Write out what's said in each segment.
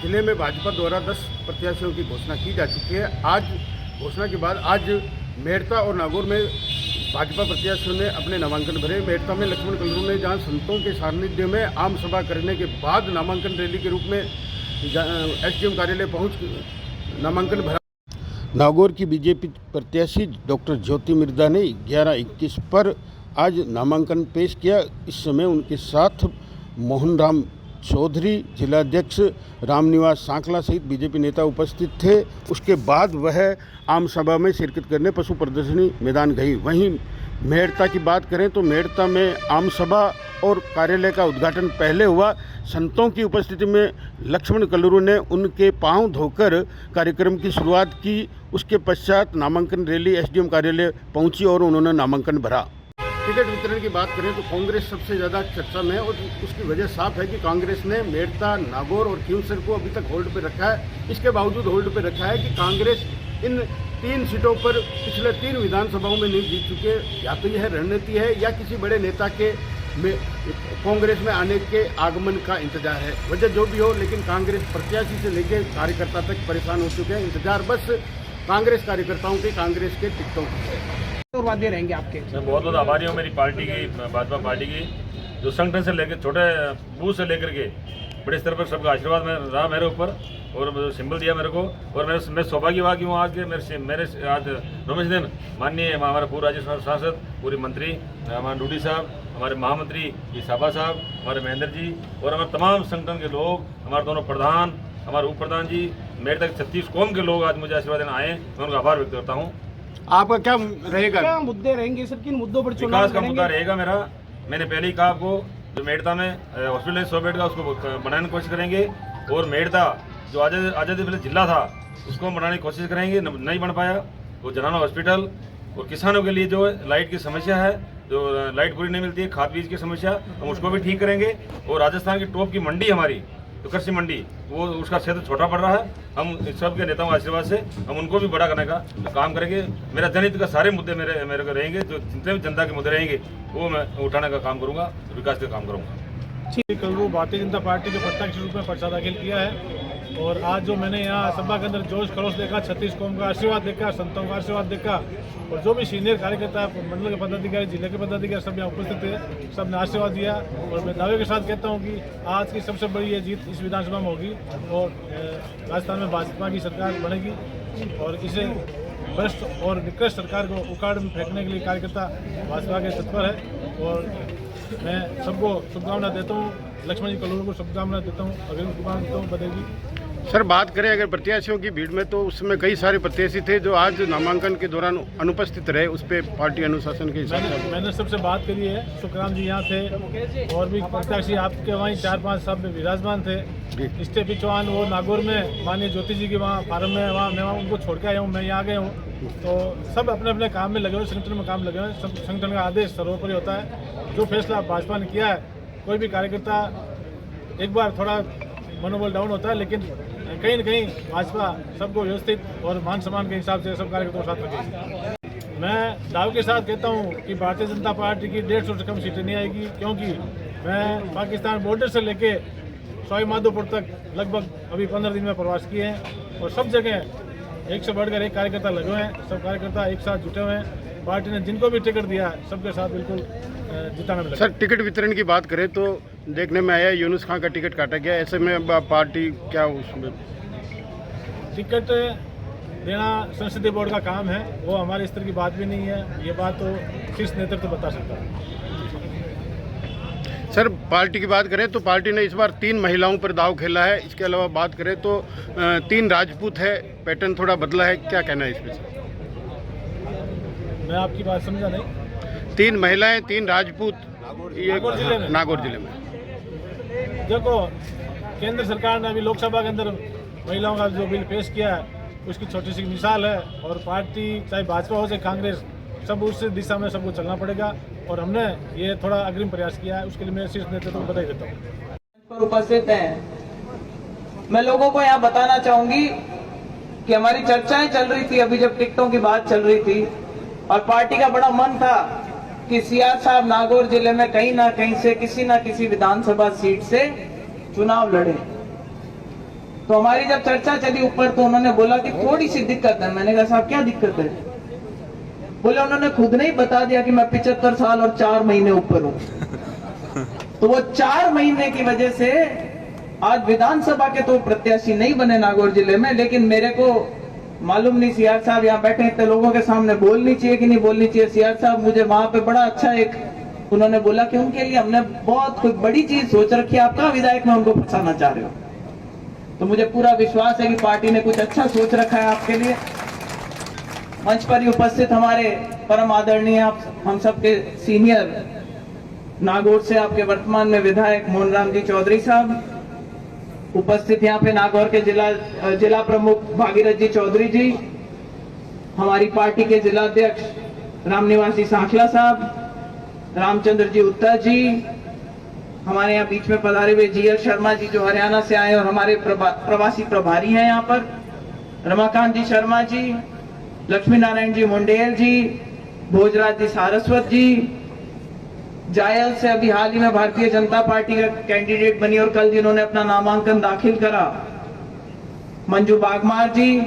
जिले में भाजपा द्वारा 10 प्रत्याशियों की घोषणा की जा चुकी है। आज घोषणा के बाद आज मेड़ता और नागौर में भाजपा प्रत्याशियों ने अपने नामांकन भरे। मेड़ता में लक्ष्मण कल्लू ने जहां संतों के सानिध्य में आम सभा करने के बाद नामांकन रैली के रूप में एसडीएम कार्यालय पहुंच नामांकन भरा। नागौर की बीजेपी प्रत्याशी डॉक्टर ज्योति मिर्धा ने 11:21 पर आज नामांकन पेश किया। इस समय उनके साथ मोहन राम चौधरी, जिलाध्यक्ष रामनिवास सांकला सहित बीजेपी नेता उपस्थित थे। उसके बाद वह आम सभा में शिरकत करने पशु प्रदर्शनी मैदान गई। वहीं मेड़ता की बात करें तो मेड़ता में आम सभा और कार्यालय का उद्घाटन पहले हुआ। संतों की उपस्थिति में लक्ष्मण कल्लू ने उनके पांव धोकर कार्यक्रम की शुरुआत की। उसके पश्चात नामांकन रैली एसडीएम कार्यालय पहुंची और उन्होंने नामांकन भरा। टिकट वितरण की बात करें तो कांग्रेस सबसे ज़्यादा चर्चा में है और उसकी वजह साफ है कि कांग्रेस ने मेड़ता, नागौर और क्यूसर को अभी तक होल्ड पर रखा है। इसके बावजूद होल्ड पर रखा है कि कांग्रेस इन 3 सीटों पर पिछले 3 विधानसभाओं में नहीं जीत चुके। या तो यह रणनीति है या किसी बड़े नेता के कांग्रेस में आने के आगमन का इंतजार है। वजह जो भी हो, लेकिन कांग्रेस प्रत्याशी से लेकर कार्यकर्ता तक परेशान हो चुके हैं। इंतजार बस कांग्रेस कार्यकर्ताओं के, कांग्रेस के टिकटों की वादे रहेंगे आपके। मैं बहुत बहुत आभारी हूँ मेरी पार्टी की, भाजपा पार्टी की, जो संगठन से लेकर छोटे बूथ से लेकर के बड़े स्तर पर सबका आशीर्वाद रहा मेरे ऊपर और सिंबल दिया मेरे को। और मैं सौभाग्यवान हूँ आज के मेरे आज रमेश दिन माननीय हमारा पूर्व राज्य सांसद, पूरी मंत्री हमारे डूडी साहब, हमारे महामंत्री साबा साहब, हमारे महेंद्र जी और हमारे तमाम संगठन के लोग, हमारे दोनों प्रधान, हमारे उप प्रधान जी, मेरे तक 36 कौम के लोग आज मुझे आशीर्वाद देना आए। मैं उनका आभार व्यक्त करता हूँ। आपका क्या रहेगा, क्या मुद्दे रहेंगे सर? किन मुद्दों पर चुनाव विकास का मुद्दा रहेगा मेरा। मैंने पहले ही कहा आपको, जो मेड़ता में हॉस्पिटल 100 बेड का उसको बनाने की कोशिश करेंगे और मेड़ता जो आजादी पहले जिला था उसको बनाने की कोशिश करेंगे। नहीं बन पाया वो जनाना हॉस्पिटल और किसानों के लिए जो लाइट की समस्या है, जो लाइट पूरी नहीं मिलती है, खाद बीज की समस्या, हम उसको भी ठीक करेंगे। और राजस्थान की टॉप की मंडी हमारी तो कृषि मंडी, वो उसका क्षेत्र छोटा पड़ रहा है। हम इस सब के नेताओं के आशीर्वाद से हम उनको भी बड़ा करने का काम करेंगे। मेरा जनहित का सारे मुद्दे मेरे को रहेंगे, जो जितने भी जनता के मुद्दे रहेंगे वो मैं उठाने का काम करूंगा, विकास का काम करूंगा। कल्लू भारतीय जनता पार्टी के प्रत्यक्ष रूप में पर्चा दाखिल किया है और आज जो मैंने यहाँ सभा के अंदर जोश खरोश देखा, 36 कौम का आशीर्वाद देखा, संतों का आशीर्वाद देखा और जो भी सीनियर कार्यकर्ता, मंडल के पदाधिकारी, जिले के पदाधिकारी सब यहाँ उपस्थित थे, सब ने आशीर्वाद दिया। और मैं दावे के साथ कहता हूँ कि आज की सबसे बड़ी ये जीत इस विधानसभा में होगी और राजस्थान में भाजपा की सरकार बनेगी और इसे भ्रष्ट और निकृष्ट सरकार को उखाड़ में फेंकने के लिए कार्यकर्ता भाजपा के तत्पर है। और मैं सबको शुभकामना देता हूँ, लक्ष्मण जी कल्लू को शुभकामना देता हूँ, अग्रिम शुभकामना देता हूँ बनेगी। सर बात करें अगर प्रत्याशियों की भीड़ में, तो उसमें कई सारे प्रत्याशी थे जो आज नामांकन के दौरान अनुपस्थित रहे। उस पर पार्टी अनुशासन के हिसाब से मैंने सबसे बात करी है। सुखराम जी यहाँ थे और भी प्रत्याशी आपके वहीं 4-5 सब में विराजमान थे। स्टेफी चौहान वो नागौर में माननीय ज्योति जी के वहाँ फार्म में, वहाँ मैं उनको छोड़ के आया हूँ, मैं यहाँ आ गया हूँ। तो सब अपने अपने काम में लगे हुए, संगठन में काम लगे हुए। सब संगठन का आदेश सर्वोपरि होता है। जो फैसला भाजपा ने किया है, कोई भी कार्यकर्ता एक बार थोड़ा मनोबल डाउन होता है, लेकिन कहीं न कहीं भाजपा सबको व्यवस्थित और मान सम्मान के हिसाब से सब कार्यकर्ताओं के साथ रखेगी। मैं दावे के साथ कहता हूं कि भारतीय जनता पार्टी की 150 से कम सीटें नहीं आएगी, क्योंकि मैं पाकिस्तान बॉर्डर से लेके सवाई माधोपुर तक लगभग अभी 15 दिन में प्रवास किए हैं और सब जगह एक से बढ़कर एक कार्यकर्ता लगे हुए हैं। सब कार्यकर्ता एक साथ जुटे हुए हैं। पार्टी ने जिनको भी टिकट दिया है सबके साथ बिल्कुल जिताने में लगा। सर टिकट वितरण की बात करें तो देखने में आया यूनुस खान का टिकट काटा गया। ऐसे में पार्टी क्या उसमें टिकट देना संसदीय बोर्ड का काम है, वो हमारे स्तर की बात भी नहीं है। ये बात तो शीर्ष नेतृत्व बता सकता है। सर पार्टी की बात करें तो पार्टी ने इस बार 3 महिलाओं पर दाव खेला है। इसके अलावा बात करें तो 3 राजपूत है, पैटर्न थोड़ा बदला है। क्या कहना है इसमें सर? मैं आपकी बात समझा नहीं। 3 महिलाएं, 3 राजपूत नागौर जिले में। देखो, केंद्र सरकार ने अभी लोकसभा के अंदर महिलाओं का जो बिल पेश किया है उसकी छोटी सी मिसाल है और पार्टी चाहे भाजपा हो चाहे कांग्रेस, सब उस दिशा में सबको चलना पड़ेगा और हमने ये थोड़ा अग्रिम प्रयास किया है। उसके लिए मैं शीर्ष नेतृत्व को बधाई देता हूँ। उपस्थित हैं, मैं लोगों को यहाँ बताना चाहूंगी कि हमारी चर्चाएं चल रही थी अभी जब टिकटों की बात चल रही थी और पार्टी का बड़ा मन था कि सियाज साहब नागौर जिले में कहीं ना कहीं से किसी ना किसी विधानसभा सीट से चुनाव लड़े। तो हमारी जब चर्चा चली ऊपर तो उन्होंने बोला कि थोड़ी सी दिक्कत है। मैंने कहा साहब क्या दिक्कत है? बोले उन्होंने खुद नहीं बता दिया कि मैं 75 साल और 4 महीने ऊपर हूं। तो वो 4 महीने की वजह से आज विधानसभा के तो प्रत्याशी नहीं बने नागौर जिले में, लेकिन मेरे को मालूम नहीं सीआर साहब यहाँ बैठे इतने लोगों के सामने बोलनी चाहिए कि नहीं बोलनी चाहिए। सीआर साहब मुझे वहां पे बड़ा अच्छा एक उन्होंने बोला कि उनके लिए हमने बहुत कोई बड़ी चीज सोच रखी है, आपका विधायक में उनको फंसाना चाह रहे हो। तो मुझे पूरा विश्वास है कि पार्टी ने कुछ अच्छा सोच रखा है आपके लिए। मंच पर ही उपस्थित हमारे परम आदरणीय हम सबके सीनियर नागौर से आपके वर्तमान में विधायक मोहनराम जी चौधरी साहब, उपस्थित यहाँ पे नागौर के जिला प्रमुख भागीरथ जी चौधरी जी, हमारी पार्टी के जिला अध्यक्ष रामनिवासी सांखला साहब, रामचंद्र जी उत्ता जी, हमारे यहाँ बीच में पधारे हुए जीएल शर्मा जी जो हरियाणा से आए और हमारे प्रवासी प्रभारी हैं यहाँ पर, रमाकांत जी शर्मा जी, लक्ष्मी नारायण जी मुंडेल जी, भोजराज जी सारस्वत जी, जायल से अभी हाल ही में भारतीय जनता पार्टी का कैंडिडेट बनी और कल जिन्होंने अपना नामांकन दाखिल करा, मंजू बागमार जी,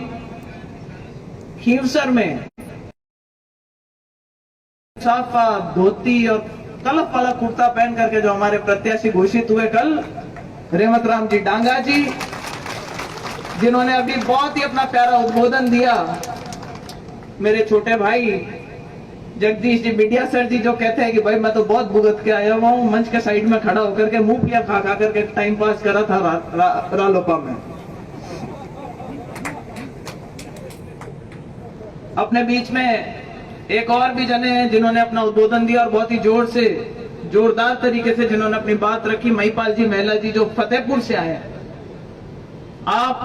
खीवसर में साफा धोती और कलप वाला कुर्ता पहन करके जो हमारे प्रत्याशी घोषित हुए कल, रेवत राम जी डांगा जी, जिन्होंने अभी बहुत ही अपना प्यारा उद्बोधन दिया। मेरे छोटे भाई जगदीश जी बिडिया सर जी जो कहते हैं कि भाई मैं तो बहुत भुगत के आया हुआ हूँ, मंच के साइड में खड़ा होकर के मूंगफलियां खा खा करके टाइम पास करा था रालोपा में। अपने बीच में एक और भी जने हैं जिन्होंने अपना उद्बोधन दिया और बहुत ही जोरदार तरीके से जिन्होंने अपनी बात रखी, महिपाल जी महिला जी जो फतेहपुर से आए हैं। आप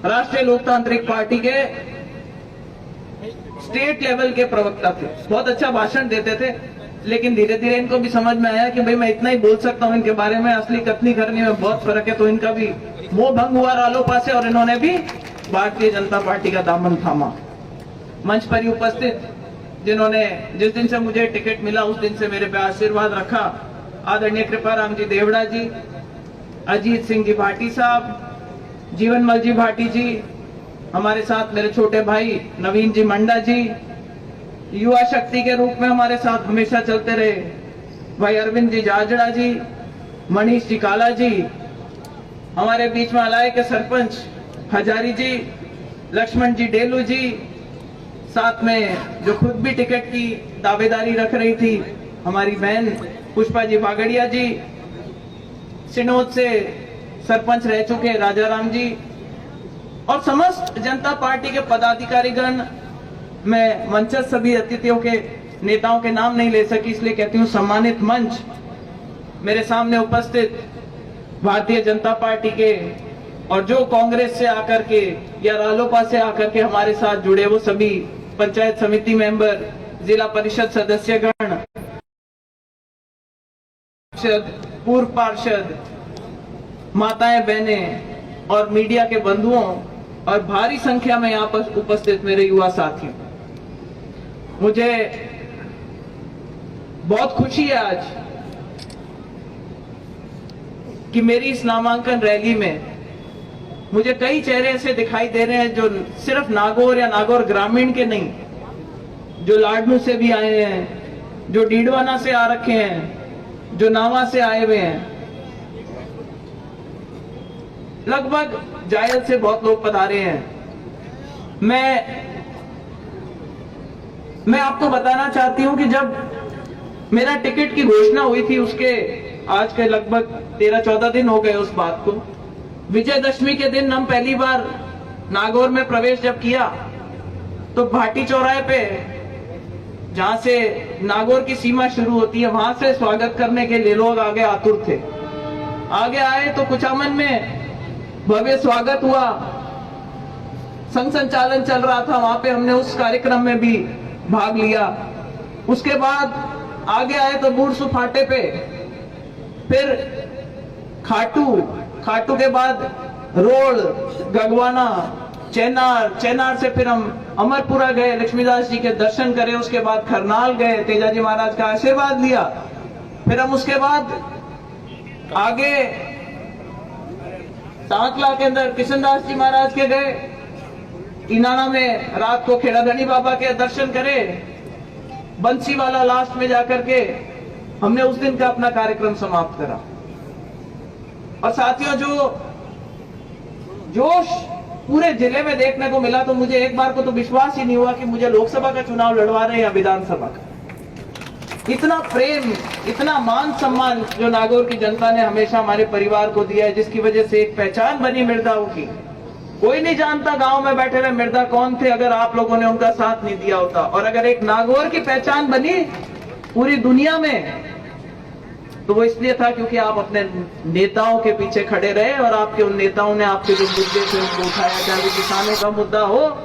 राष्ट्रीय लोकतांत्रिक पार्टी के स्टेट लेवल के प्रवक्ता थे, बहुत अच्छा भाषण देते थे, लेकिन धीरे धीरे इनको भी समझ में आया कि भाई मैं इतना ही बोल सकता हूं इनके बारे में, असली कथनी करनी में बहुत फर्क है। तो इनका भी मोह भंग हुआ रालोपा से और इन्होंने भी भारतीय जनता पार्टी का दामन थामा। मंच पर ही उपस्थित जिन्होंने जिस दिन से मुझे टिकट मिला उस दिन से मेरे पे आशीर्वाद रखा, आदरणीय कृपाराम जी देवड़ा जी, अजीत सिंह जी भाटी साहब, जीवनमल जी भाटी जी, हमारे साथ मेरे छोटे भाई नवीन जी मंडा जी, युवा शक्ति के रूप में हमारे साथ हमेशा चलते रहे भाई अरविंद जी जाजड़ा जी, मनीष जी काला जी, हमारे बीच में अलाय के सरपंच हजारी जी, लक्ष्मण जी डेलू जी, साथ में जो खुद भी टिकट की दावेदारी रख रही थी हमारी बहन पुष्पा जी बागड़िया जी, सिनोद से सरपंच रह चुके राजाराम जी और समस्त जनता पार्टी के पदाधिकारीगण। मैं मंचस्थ सभी अतिथियों के नेताओं के नाम नहीं ले सकी, इसलिए कहती हूँ सम्मानित मंच, मेरे सामने उपस्थित भारतीय जनता पार्टी के और जो कांग्रेस से आकर के या रालोपा से आकर के हमारे साथ जुड़े वो सभी पंचायत समिति मेंबर, जिला परिषद सदस्यगण, पूर्व पार्षद, माताएं बहनें और मीडिया के बंधुओं और भारी संख्या में यहाँ पर उपस्थित मेरे युवा साथियों, मुझे बहुत खुशी है आज कि मेरी इस नामांकन रैली में मुझे कई चेहरे ऐसे दिखाई दे रहे हैं जो सिर्फ नागौर या नागौर ग्रामीण के नहीं, जो लाडनू से भी आए हैं, जो डीडवाना से आ रखे हैं, जो नावा से आए हुए हैं, लगभग जायल से बहुत लोग पधारे हैं। मैं आपको बताना चाहती हूं कि जब मेरा टिकट की घोषणा हुई थी उसके आज के लगभग 13-14 दिन हो गए उस बात को। विजयदशमी के दिन हम पहली बार नागौर में प्रवेश जब किया तो भाटी चौराहे पे जहां से नागौर की सीमा शुरू होती है वहां से स्वागत करने के लिए लोग आगे आतुर थे। आगे आए तो कुचामन में भव्य स्वागत हुआ, संघ संचालन चल रहा था, वहां पे हमने उस कार्यक्रम में भी भाग लिया। उसके बाद आगे आए तो बूढ़सू फाटे पे, फिर खाटू के बाद रोड, गगवाना, चेनार से फिर हम अमरपुरा गए, लक्ष्मीदास जी के दर्शन करे, उसके बाद खरनाल गए, तेजाजी महाराज का आशीर्वाद लिया, फिर हम उसके बाद आगे टाकला के अंदर कृष्णदास जी महाराज के गए, इनाना में रात को खेड़ाधनी बाबा के दर्शन करे, बंसीवाला लास्ट में जाकर के हमने उस दिन का अपना कार्यक्रम समाप्त करा। और साथियों, जो जोश पूरे जिले में देखने को मिला, तो मुझे एक बार को तो विश्वास ही नहीं हुआ कि मुझे लोकसभा का चुनाव लड़वा रहे हैं या विधानसभा का। इतना प्रेम, इतना मान सम्मान जो नागौर की जनता ने हमेशा हमारे परिवार को दिया है, जिसकी वजह से एक पहचान बनी मिर्दाओं की। कोई नहीं जानता गांव में बैठे हुए मिर्दा कौन थे अगर आप लोगों ने उनका साथ नहीं दिया होता। और अगर एक नागौर की पहचान बनी पूरी दुनिया में, तो वो इसलिए था क्योंकि आप अपने नेताओं के पीछे खड़े रहे और आपके उन नेताओं ने आपके जो मुद्दे थे उनको उठाया, चाहे किसानों का मुद्दा हो,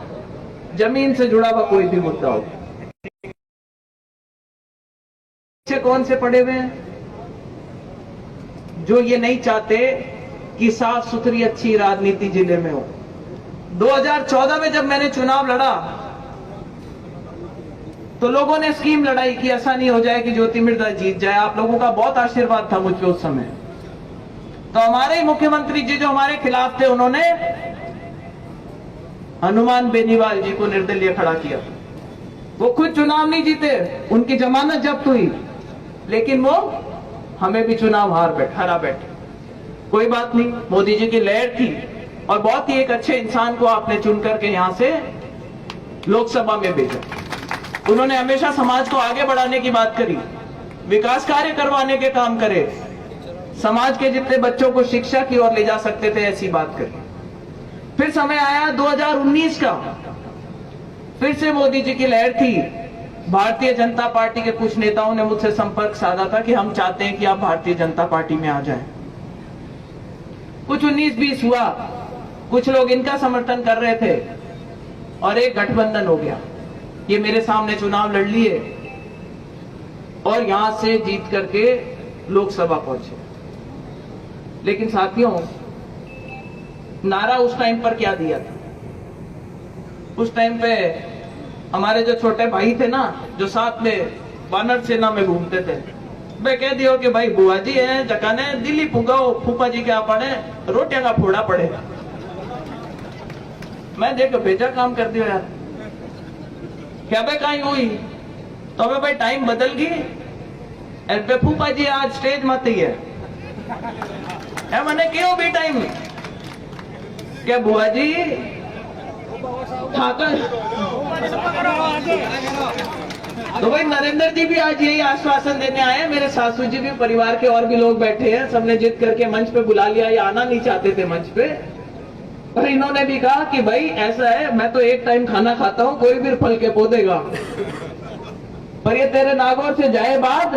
जमीन से जुड़ा हुआ कोई भी मुद्दा हो। कौन से पड़े हुए हैं जो ये नहीं चाहते कि साफ सुथरी अच्छी राजनीति जिले में हो। 2014 में जब मैंने चुनाव लड़ा तो लोगों ने स्कीम लड़ाई कि ऐसा नहीं हो जाए कि ज्योति मिर्धा जीत जाए। आप लोगों का बहुत आशीर्वाद था मुझ पे उस समय। तो हमारे मुख्यमंत्री जी जो हमारे खिलाफ थे, उन्होंने हनुमान बेनीवाल जी को निर्दलीय खड़ा किया। वो खुद चुनाव नहीं जीते, उनकी जमानत जब्त हुई, लेकिन वो हमें भी चुनाव हरा बैठे। कोई बात नहीं, मोदी जी की लहर थी और बहुत ही एक अच्छे इंसान को आपने चुन करके यहां से लोकसभा में भेजा। उन्होंने हमेशा समाज को आगे बढ़ाने की बात करी, विकास कार्य करवाने के काम करे, समाज के जितने बच्चों को शिक्षा की ओर ले जा सकते थे ऐसी बात करी। फिर समय आया 2019 का, फिर से मोदी जी की लहर थी। भारतीय जनता पार्टी के कुछ नेताओं ने मुझसे संपर्क साधा था कि हम चाहते हैं कि आप भारतीय जनता पार्टी में आ जाएं। कुछ 19-20 हुआ, कुछ लोग इनका समर्थन कर रहे थे और एक गठबंधन हो गया। ये मेरे सामने चुनाव लड़ लिए और यहां से जीत करके लोकसभा पहुंचे। लेकिन साथियों, नारा उस टाइम पर क्या दिया था? उस टाइम पे हमारे जो छोटे भाई थे ना, जो साथ में वानर सेना में घूमते थे, वे कह दियो कि भाई बुआ जी है जकाने दिल्ली पुगाओ, फूफा जी के आपने रोटियां का फोड़ा पड़ेगा। मैं देखो भेजा काम कर दियो यार, क्या भाई कहीं हुई तो अबे भाई टाइम बदल गई। फूफा जी आज स्टेज मत ही है मैंने क्यों भी टाइम क्या बुआ जी ठाकर। तो भाई नरेंद्र जी भी आज यही आश्वासन देने आए, मेरे सासू जी भी, परिवार के और भी लोग बैठे हैं, सबने जिद करके मंच पे बुला लिया। ये आना नहीं चाहते थे मंच पे, पर इन्होंने भी कहा कि भाई ऐसा है, मैं तो एक टाइम खाना खाता हूं, कोई भी फल के पौधेगा, पर ये तेरे नागौर से जाए बाद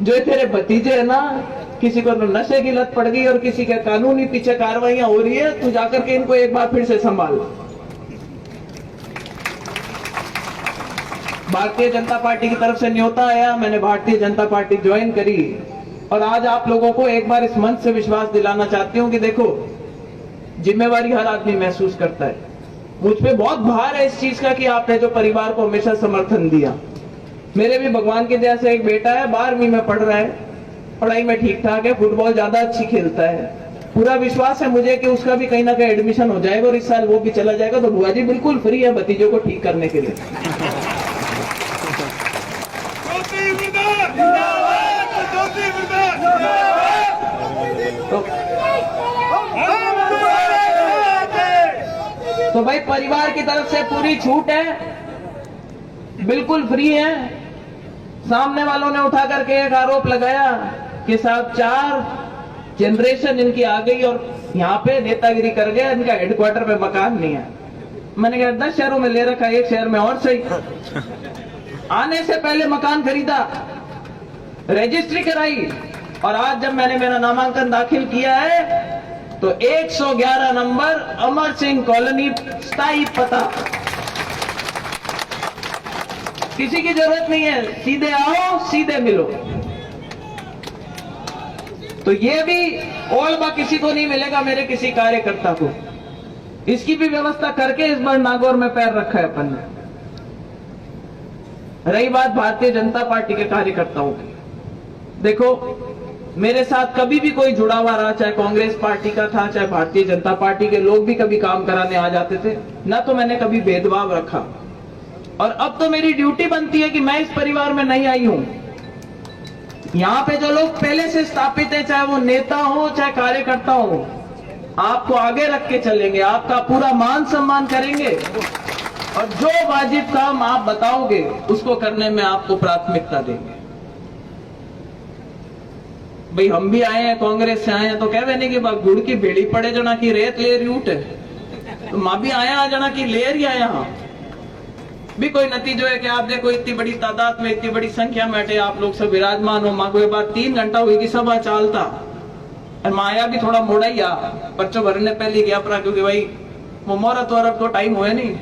जो तेरे भतीजे है ना, किसी को नशे की लत पड़ गई और किसी के कानूनी पीछे कार्रवाइयां हो रही है, तू जाकर के इनको एक बार फिर से संभाल। भारतीय जनता पार्टी की तरफ से न्योता आया, मैंने भारतीय जनता पार्टी ज्वाइन करी और आज आप लोगों को एक बार इस मंच से विश्वास दिलाना चाहती हूं कि देखो, जिम्मेवारी हर आदमी महसूस करता है। मुझ पे बहुत भार है इस चीज का कि आपने जो परिवार को हमेशा समर्थन दिया। मेरे भी भगवान की दया से एक बेटा है, 12वीं में पढ़ रहा है, पढ़ाई में ठीक ठाक है, फुटबॉल ज्यादा अच्छी खेलता है। पूरा विश्वास है मुझे कि उसका भी कहीं ना कहीं एडमिशन हो जाएगा और इस साल वो भी चला जाएगा। तो बुआ जी बिल्कुल फ्री है भतीजों को ठीक करने के लिए। तो भाई परिवार की तरफ से पूरी छूट है, बिल्कुल फ्री है। सामने वालों ने उठा करके एक आरोप लगाया कि साहब 4 जनरेशन इनकी आ गई और यहाँ पे नेतागिरी कर गया, इनका हेडक्वार्टर में मकान नहीं है। मैंने कहा 10 शहरों में ले रखा, एक शहर में और सही। आने से पहले मकान खरीदा, रजिस्ट्री कराई और आज जब मैंने मेरा नामांकन दाखिल किया है तो 111 नंबर अमर सिंह कॉलोनी, स्थायी पता। किसी की जरूरत नहीं है, सीधे आओ सीधे मिलो। तो ये भी ओलबा किसी को नहीं मिलेगा, मेरे किसी कार्यकर्ता को। इसकी भी व्यवस्था करके इस बार नागौर में पैर रखा है अपन ने। रही बात भारतीय जनता पार्टी के कार्यकर्ताओं की, देखो मेरे साथ कभी भी कोई जुड़ा हुआ रहा, चाहे कांग्रेस पार्टी का था, चाहे भारतीय जनता पार्टी के लोग भी कभी काम कराने आ जाते थे, ना तो मैंने कभी भेदभाव रखा। और अब तो मेरी ड्यूटी बनती है कि मैं इस परिवार में नहीं आई हूं। यहां पे जो लोग पहले से स्थापित है, चाहे वो नेता हो चाहे कार्यकर्ता हो, आपको आगे रख के चलेंगे, आपका पूरा मान सम्मान करेंगे और जो वाजिब काम आप बताओगे उसको करने में आपको प्राथमिकता देंगे। भाई हम भी आए हैं, कांग्रेस से आए हैं, तो कहवे नहीं कि गुड़ की बेड़ी पड़े जना की रेत ले रही उठे, तो मां भी आया जना की ले रही आया यहां भी कोई नतीजो है कि आप देखो इतनी बड़ी तादाद में, इतनी बड़ी संख्या में बैठे आप लोग सब विराजमान हो। मां को एक बार 3 घंटा हुई कि सभा चालता और माया भी थोड़ा मोड़ा ही आ पर्चो भरने पहले गया परा, क्योंकि भाई वो मुहूर्त वरत को टाइम हुए नहीं,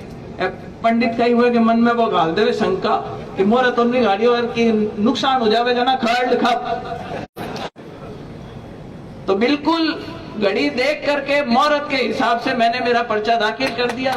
पंडित कई हुए कि मन में वो गाल देवे शंका कि मुहूर्त उन्नी गाड़ियों की नुकसान हो जावे जना खड़ खप। तो बिल्कुल घड़ी देख करके मुहूर्त के हिसाब से मैंने मेरा पर्चा दाखिल कर दिया।